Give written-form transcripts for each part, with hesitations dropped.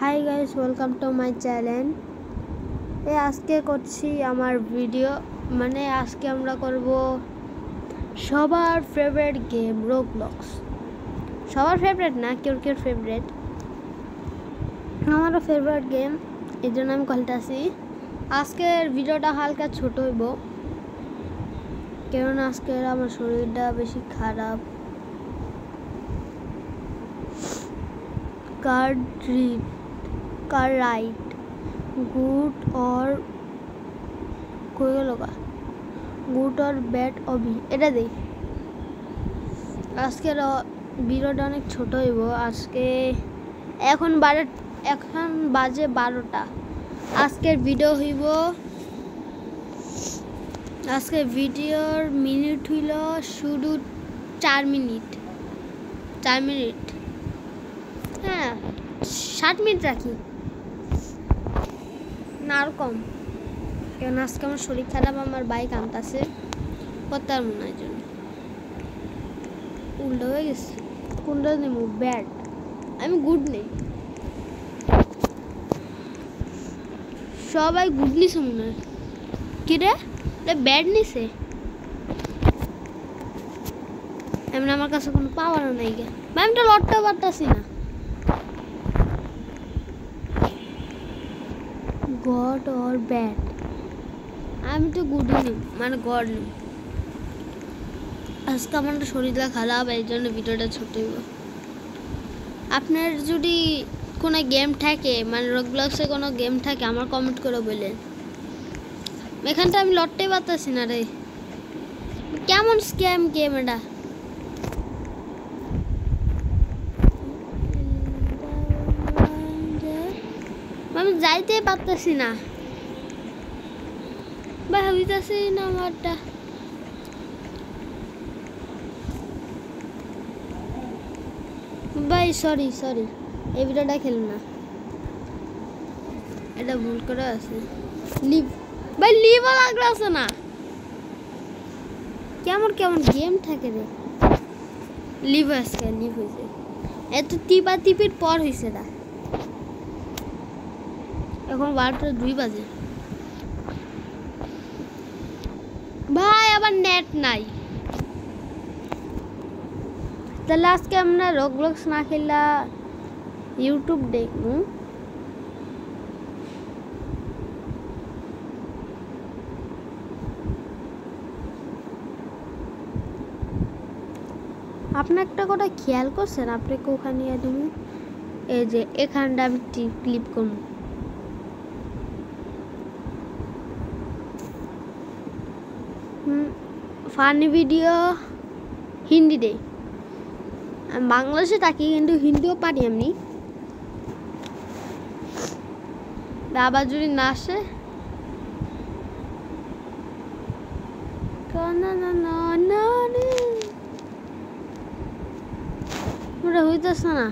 Hi guys, welcome to my channel. আজকে করছি আমার ভিডিও, মানে আজকে আমরা করব সবার ফেভারিট গেম রোবলক্স। সবার ফেভারিট না, কেউ কেউ ফেভারিট, আমারও ফেভারিট গেম, এই জন্য আমি কলটাছি। আজকের ভিডিওটা হালকা ছোট হইব, কারণ আজকের আমার শরীরটা বেশি খারাপ। कार राइट गुड और गुड और बैड अभी এটা দেই। আজকের ভিডিওটা অনেক ছোট হইব। আজকে এখন বাজে 12টা। আজকের ভিডিও হইব, আজকের ভিডিওর মিনিট হইল শুধু 4 মিনিট। হ্যাঁ, 60 মিনিট রাখি না, আর কম, কারণ আজকে আমার শরীর খারাপ, আমার বাইক আনতেছে কতার মনে হয় জন্য উল্টো হয়ে গেছে। কোনটা নেব? ব্যাড, আমি গুড নেই। সবাই গুড নিছে মনে হয়। কি রে, ব্যাড নিছে? এমনি আমার কাছে কোনো পাওয়ারও নাই গে, আমি তো লড়তেও পারতাছি না। গড और बैड, আমি তো গুডই নিই, মানে গড নিই। আজকে আমার শরীরটা খারাপ, এই জন্য ভিডিওটা ছোট হইব। আপনার যদি কোনো গেম থাকে, মানে রোবলক্সে কোনো গেম থাকে, আমার কমেন্ট করে বলেন। এখানটা আমি লড়তেই পারতাছি না রে, কেমন স্ক্যাম গেম এটা। আমি যাইতে পারতেছি না, ভাবিতেছি না আমারটা। ভাই সরি এই ভিডিওটা খেল না, এটা ভুল করে আছে। লিভ ভাই, লিভও লাগলো আছে না। কেমন গেম থাকে রে। লিভ হয়েছে এত টিপির পর হয়েছে না। এখন 12:02 বাজে। ভাই আবার নেট নাই, তাহলে আজকে আমরা রোবলক্স না খেলা ইউটিউব দেখবো। আপনি একটা কথা খেয়াল করছেন? আপনি ওখানে তুমি এই যে এখানটা আমি ক্লিপ করব, ফানি ভিডিও হিন্দি দেই। আমি বাংলাদেশে থাকি, কিন্তু হিন্দিও পারি আমি। আবার যদি না আসে, ওটা হইতেছে না।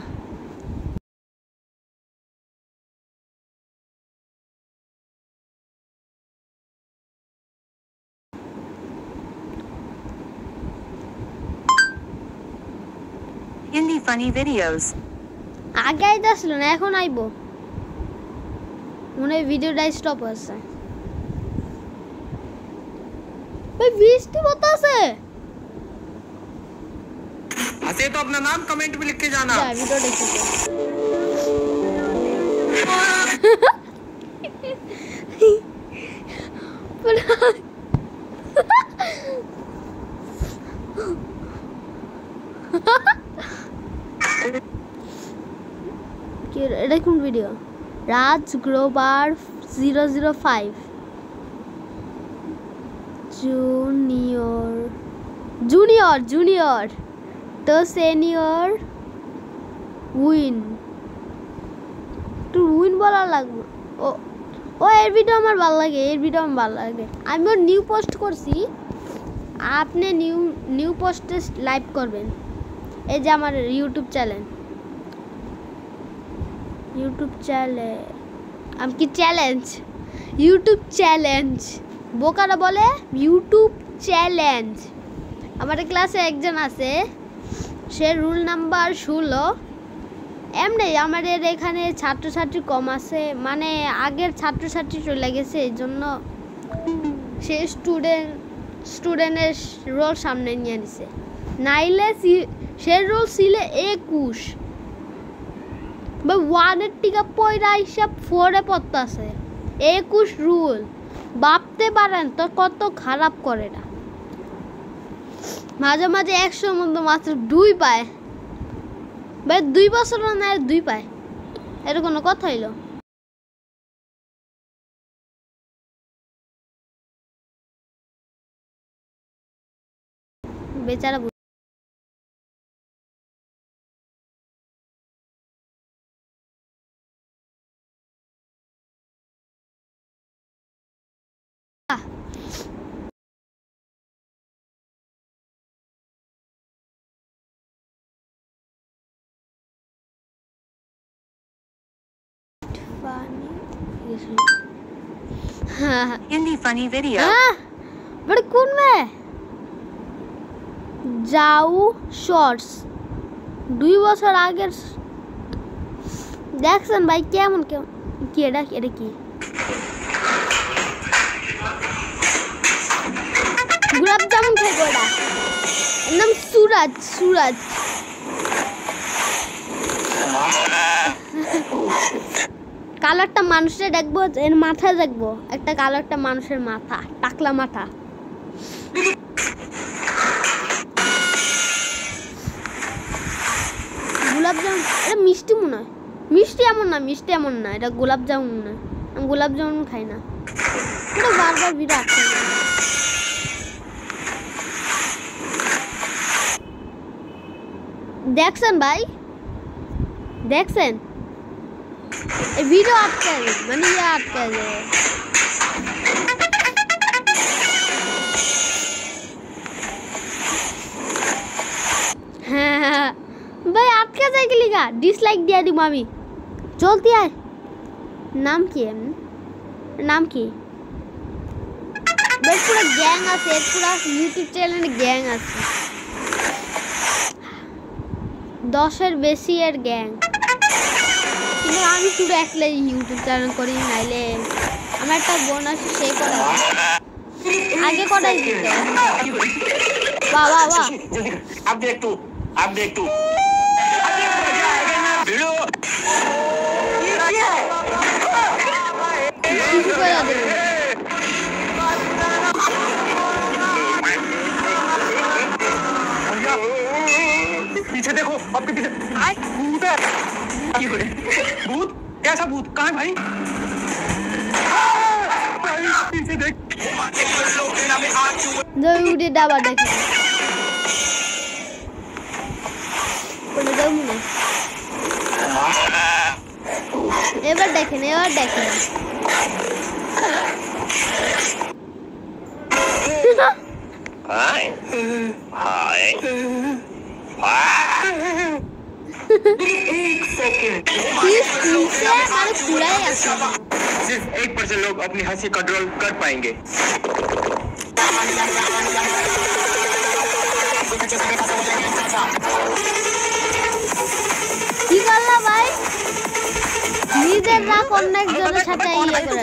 Hindi funny videos. আগে আইতে আসলো না, এখন আইব মনে হয়। ভিডিওটা স্টপ হচ্ছে। ভাই বৃষ্টি পড়তেছে। ऐसे तो अपना नाम कमेंट में लिख के जाना। যা ভিডিও দেখি। এটা কোন ভিডিও? রাজ গ্লোবার 005 জুনিয়র তো সিনিয়র উইন বলা লাগবে। ও এর ভিডিও আমার ভালো লাগে, আমি ওর নিউ পোস্ট করছি। আপনি নিউ পোস্টে লাইভ করবেন। এই যে আমার ইউটিউব চ্যানেল, আমি কি ইউটিউব চ্যালেঞ্জ বোকারা বলে ইউটিউব চ্যালেঞ্জ। আমার ক্লাসে একজন আছে, সে রুল নাম্বার 16 এমনি আমাদের এখানে ছাত্রছাত্রী কম আছে, মানে আগের ছাত্রছাত্রী চলে গেছে, এই জন্য সে স্টুডেন্টের রোল সামনে নিয়ে নিছে। নাইলে সে রোল ছিল 21 বা 1-এর টিকা পয়রা হিসাব 4-এ পড়তেছে। 21 রুল ভাবতে পারেন তো কত খারাপ করে না। মাঝে মাঝে 100-র মধ্যে মাত্র 2 পায় ভাই, 2 বছর না 2 পায়, এটা কোনো কথা হইলো? বেচারা Hindi funny video. बड़े कौन में जाऊ শর্টস 2 বছর আগের দেখছেন ভাই কেমন কেমন কি এটা কি গোলাপ জামুন খাইবো এটা, এর নাম সুরাজ। কালারটা মানুষের দেখবো, এর মাথা দেখবো, একটা কালারটা মানুষের মাথা, টাকলা মাথা। গোলাপ জামুন এটা মিষ্টি মনে হয়, মিষ্টি এমন না, এটা গোলাপ জামুন মনে হয়। আমি গোলাপ জামুন খাই না, এটা বারবার বিরাট দেখছেন ভাই, দেখছেন এই ভিডিও আটকে মানে আটকে যায়। হ্যাঁ ভাই আটকে যায় কি লিগা, ডিসলাইক দিয়া দিব আমি। চলতি আয়, নাম কি ভাই? পুরো গ্যাং আছে, পুরো ইউটিউব চ্যানেলে গ্যাং আছে, 10-এর বেশি এর গ্যাং। কিন্তু আমি শুধু একলাই ইউটিউব চ্যানেল করি, নাইলে আমার একটা বোন আছে সে করে আগে করাই দিত। বাহ आप देख तू पीछे देखो, आपके पीछे भूत है। भूत? कैसा भूत? कहाँ है भाई? पीछे देख। उड़े डाबा देखे এবার দেখেন सिर्फ 1% लोग अपनी हंसी कंट्रोल कर पाएंगे। কি করলা ভাই? নিজের রাগ অন্য একজনের সাথে ইয়ে করে।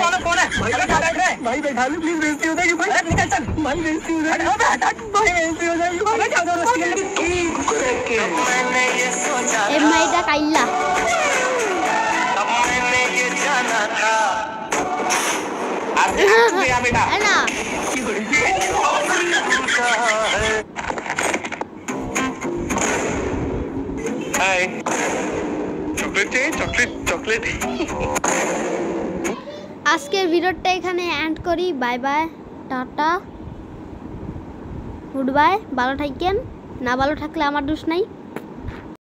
भाई बैठा लो प्लीज, बेइज्जती हो जाएगी भाई, निकल चल भाई, बेइज्जती हो जाएगी भाई, बेइज्जती हो जाएगी भाई, क्या हो रहा है? मैंने ये सोचा এই মাইটা কাইলা मैंने ये जाना था। आप मेरा बेटा है ना, हाय चॉकलेट আজকের ভিডিওটা এখানে এন্ড করি। Bye bye, tata, good bye. ভালো থাকেন, না ভালো থাকলে আমার দোষ নাই।